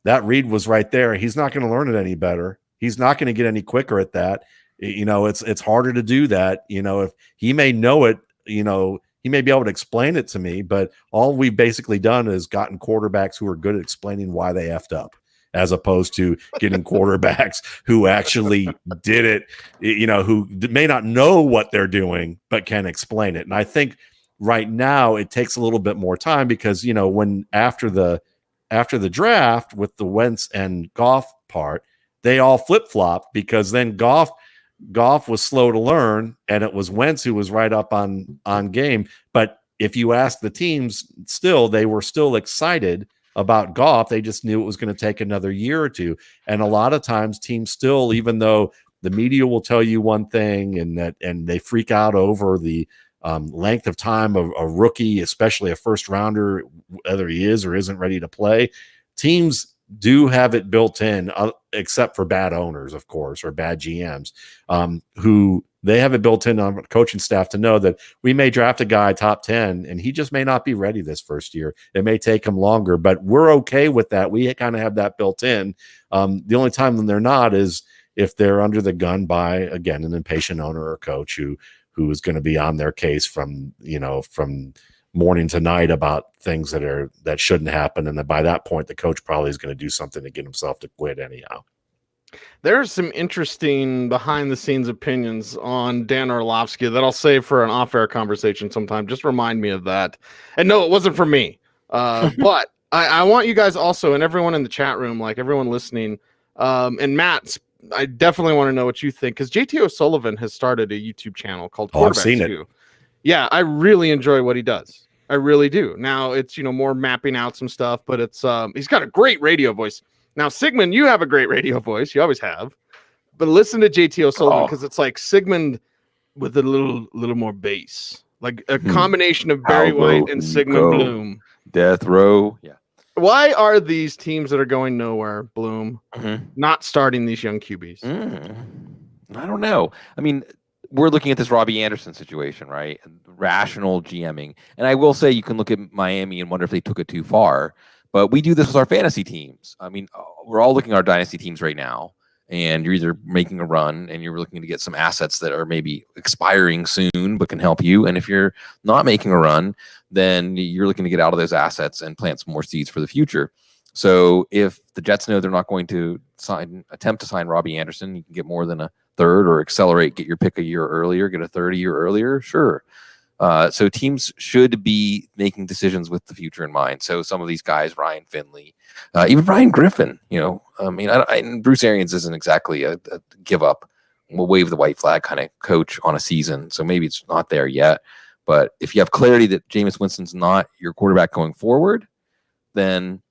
that read was right there. He's not going to learn it any better. He's not going to get any quicker at that. It's harder to do that. If he may know it, he may be able to explain it to me, but all we've basically done is gotten quarterbacks who are good at explaining why they effed up, as opposed to getting quarterbacks who actually did it, who may not know what they're doing, but can explain it. And I think right now it takes a little bit more time because, when after the draft with the Wentz and Goff part, they all flip-flopped because then Goff was slow to learn and it was Wentz who was right up on game. But if you ask the teams, they were still excited about Goff. They just knew it was going to take another year or two. And a lot of times teams still, even though the media will tell you one thing and they freak out over the length of time of a rookie, especially a first rounder, whether he is or isn't ready to play, teams do have it built in, except for bad owners, of course, or bad GMs, who they have it built in on coaching staff to know that we may draft a guy top 10 and he just may not be ready this first year. It may take him longer, but we're okay with that. We kind of have that built in. The only time when they're not is if they're under the gun by, again, an impatient owner or coach who is going to be on their case from morning to night about things that shouldn't happen. And then by that point, the coach probably is going to do something to get himself to quit anyhow. There's some interesting behind-the-scenes opinions on Dan Orlovsky that I'll save for an off-air conversation sometime. Just remind me of that. And no, it wasn't for me. But I want you guys also, and everyone in the chat room, like everyone listening, and Matt, I definitely want to know what you think, because JT O'Sullivan has started a YouTube channel called I've seen it. Yeah, I really enjoy what he does. I really do. Now it's more mapping out some stuff, but it's he's got a great radio voice. Now, Sigmund, you have a great radio voice. You always have. But listen to JT O'Sullivan, because it's like Sigmund with a little more bass. Like a combination of Barry White and Sigmund Bloom. Death row. Yeah. Why are these teams that are going nowhere, Bloom, not starting these young QBs? I don't know. I mean, we're looking at this Robbie Anderson situation, right? Rational GMing. And I will say you can look at Miami and wonder if they took it too far. But we do this with our fantasy teams. I mean, we're all looking at our dynasty teams right now, and you're either making a run and you're looking to get some assets that are maybe expiring soon but can help you. And if you're not making a run, then you're looking to get out of those assets and plant some more seeds for the future. So if the Jets know they're not going to attempt to sign Robbie Anderson, you can get more than a third or accelerate, get your pick a year earlier, get a third a year earlier, sure. So teams should be making decisions with the future in mind. So some of these guys, Ryan Finley, even Ryan Griffin, I mean, Bruce Arians isn't exactly a give up, we'll wave the white flag kind of coach on a season. So maybe it's not there yet. But if you have clarity that Jameis Winston's not your quarterback going forward, then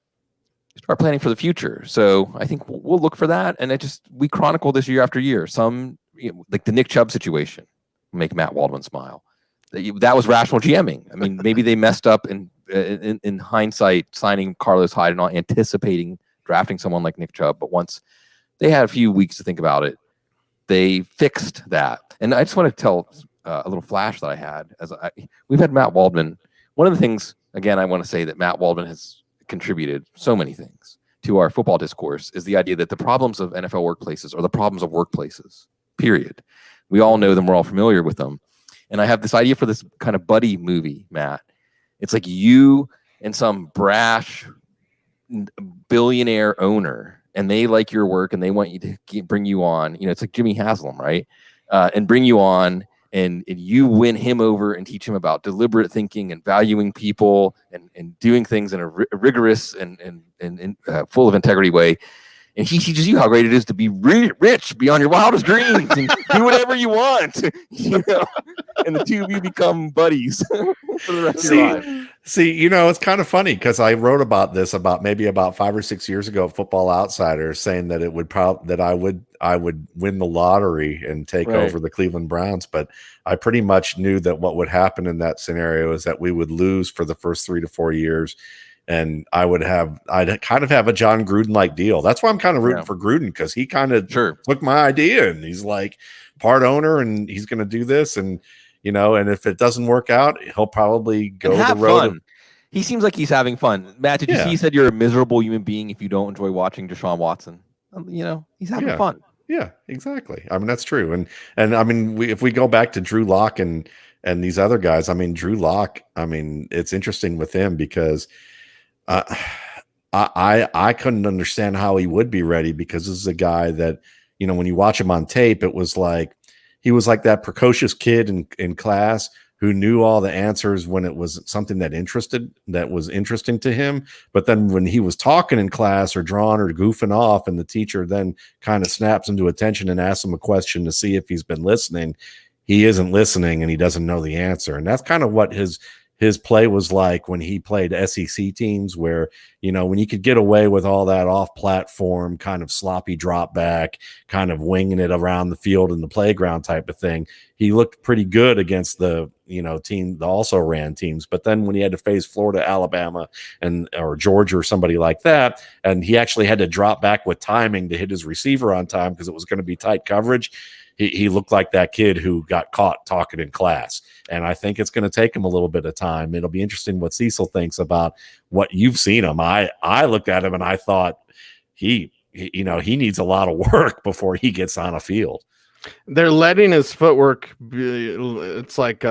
start planning for the future. So I think we'll look for that. And we chronicle this year after year. Some, like the Nick Chubb situation, make Matt Waldman smile. That was rational GMing. I mean, maybe they messed up in hindsight signing Carlos Hyde and not anticipating drafting someone like Nick Chubb. But once they had a few weeks to think about it, they fixed that. And I just want to tell a little flash that I had. We've had Matt Waldman. One of the things, again, I want to say that Matt Waldman has contributed so many things to our football discourse is the idea that the problems of NFL workplaces are the problems of workplaces, period. We all know them. We're all familiar with them. And I have this idea for this kind of buddy movie, Matt. It's like you and some brash billionaire owner, and they like your work and they want you to bring you on. It's like Jimmy Haslam, right? And bring you on, and you win him over and teach him about deliberate thinking and valuing people and doing things in a rigorous and full of integrity way. And he teaches you how great it is to be rich beyond your wildest dreams and do whatever you want. And the two of you become buddies for the rest of your life. See, it's kind of funny because I wrote about this maybe about 5 or 6 years ago at Football Outsider, saying that it would that I would win the lottery and take over the Cleveland Browns. But I pretty much knew that what would happen in that scenario is that we would lose for the first 3 to 4 years. And I'd kind of have a John Gruden-like deal. That's why I'm kind of rooting for Gruden, because he kind of took my idea and he's like part owner and he's going to do this. And, and if it doesn't work out, he'll probably go the road. He seems like he's having fun. Matt, did you see he said you're a miserable human being if you don't enjoy watching Deshaun Watson? He's having fun. Yeah, exactly. I mean, that's true. And I mean, if we go back to Drew Lock and these other guys, I mean, Drew Lock, I mean, it's interesting with him because I couldn't understand how he would be ready, because this is a guy that, when you watch him on tape, it was like he was like that precocious kid in class who knew all the answers when it was something that was interesting to him. But then when he was talking in class or drawing or goofing off, and the teacher then kind of snaps him to attention and asks him a question to see if he's been listening, he isn't listening and he doesn't know the answer. And that's kind of what his play was like when he played SEC teams, where, when you could get away with all that off platform kind of sloppy drop back, kind of winging it around the field in the playground type of thing, he looked pretty good against the, team, the also ran teams. But then when he had to face Florida, Alabama, or Georgia or somebody like that, and he actually had to drop back with timing to hit his receiver on time because it was going to be tight coverage, he looked like that kid who got caught talking in class. And I think it's going to take him a little bit of time. It'll be interesting what Cecil thinks about what you've seen him. I looked at him and I thought he needs a lot of work before he gets on a field. They're letting his footwork it's like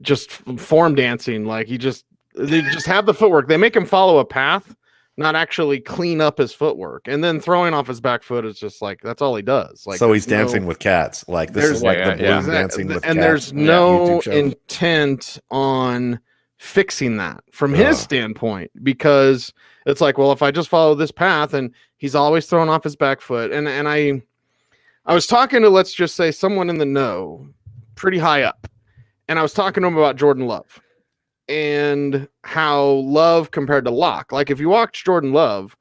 just form dancing. Like they just have the footwork. They make him follow a path, not actually clean up his footwork. And then throwing off his back foot is just like, that's all he does. Like, so he's dancing with cats. Like this is like the Bloom dancing with and cats. there's no intent on fixing that from his standpoint, because it's like, well, if I just follow this path, and he's always throwing off his back foot. And I was talking to, let's just say, someone in the know pretty high up. And I was talking to him about Jordan Love and how Love compared to Locke. Like, if you watch Jordan Love,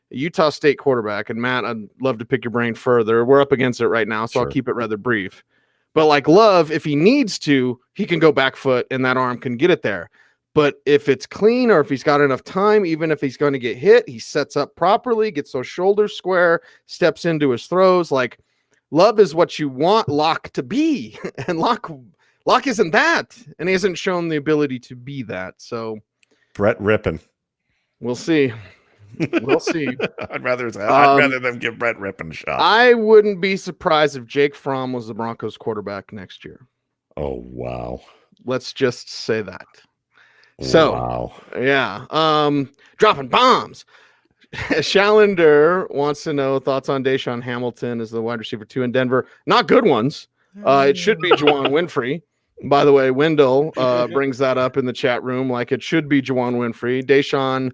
Utah State quarterback, and Matt, I'd love to pick your brain further. We're up against it right now, so I'll keep it rather brief. But like Love, if he needs to, he can go back foot and that arm can get it there. But if it's clean, or if he's got enough time, even if he's going to get hit, he sets up properly, gets those shoulders square, steps into his throws. Like, Love is what you want Locke to be. And Locke isn't that. And he hasn't shown the ability to be that. So Brett Rippon. We'll see. We'll see. I'd rather them give Brett Rippon a shot. I wouldn't be surprised if Jake Fromm was the Broncos quarterback next year. Oh, wow. Let's just say that. So, wow. Yeah. Dropping bombs. Shallender wants to know thoughts on Deshaun Hamilton as the wide receiver 2 in Denver. Not good ones. It should be Juwan Winfrey. By the way, Wendell brings that up in the chat room. Like, it should be Juwan Winfrey. Deshaun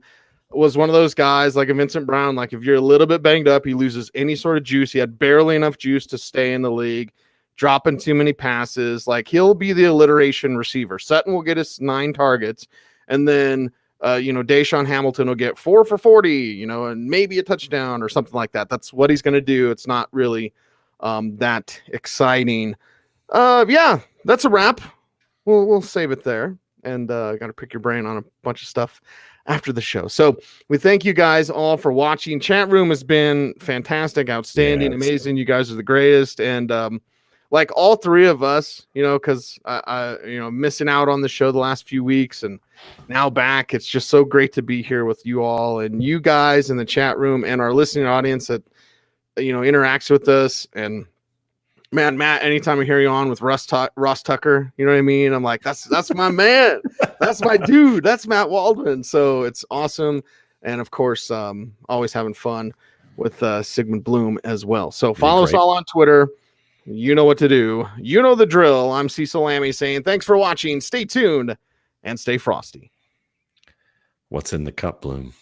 was one of those guys like a Vincent Brown. Like, if you're a little bit banged up, he loses any sort of juice. He had barely enough juice to stay in the league, dropping too many passes. Like, he'll be the alliteration receiver. Sutton will get his 9 targets, and then Deshaun Hamilton will get 4 for 40, and maybe a touchdown or something like that. That's what he's going to do. It's not really that exciting. Yeah, that's a wrap. We'll save it there, and got to pick your brain on a bunch of stuff after the show. So we thank you guys all for watching. Chat room has been fantastic, outstanding, amazing. You guys are the greatest. And like all 3 of us, because I missing out on the show the last few weeks and now back. It's just so great to be here with you all, and you guys in the chat room, and our listening audience that interacts with us. And man, Matt, anytime I hear you on with Ross Tucker, you know what I mean? I'm like, that's my man. That's my dude. That's Matt Waldman. So it's awesome. And of course, always having fun with Sigmund Bloom as well. So follow us all on Twitter. You know what to do. You know the drill. I'm Cecil Lammey saying thanks for watching. Stay tuned and stay frosty. What's in the cup, Bloom?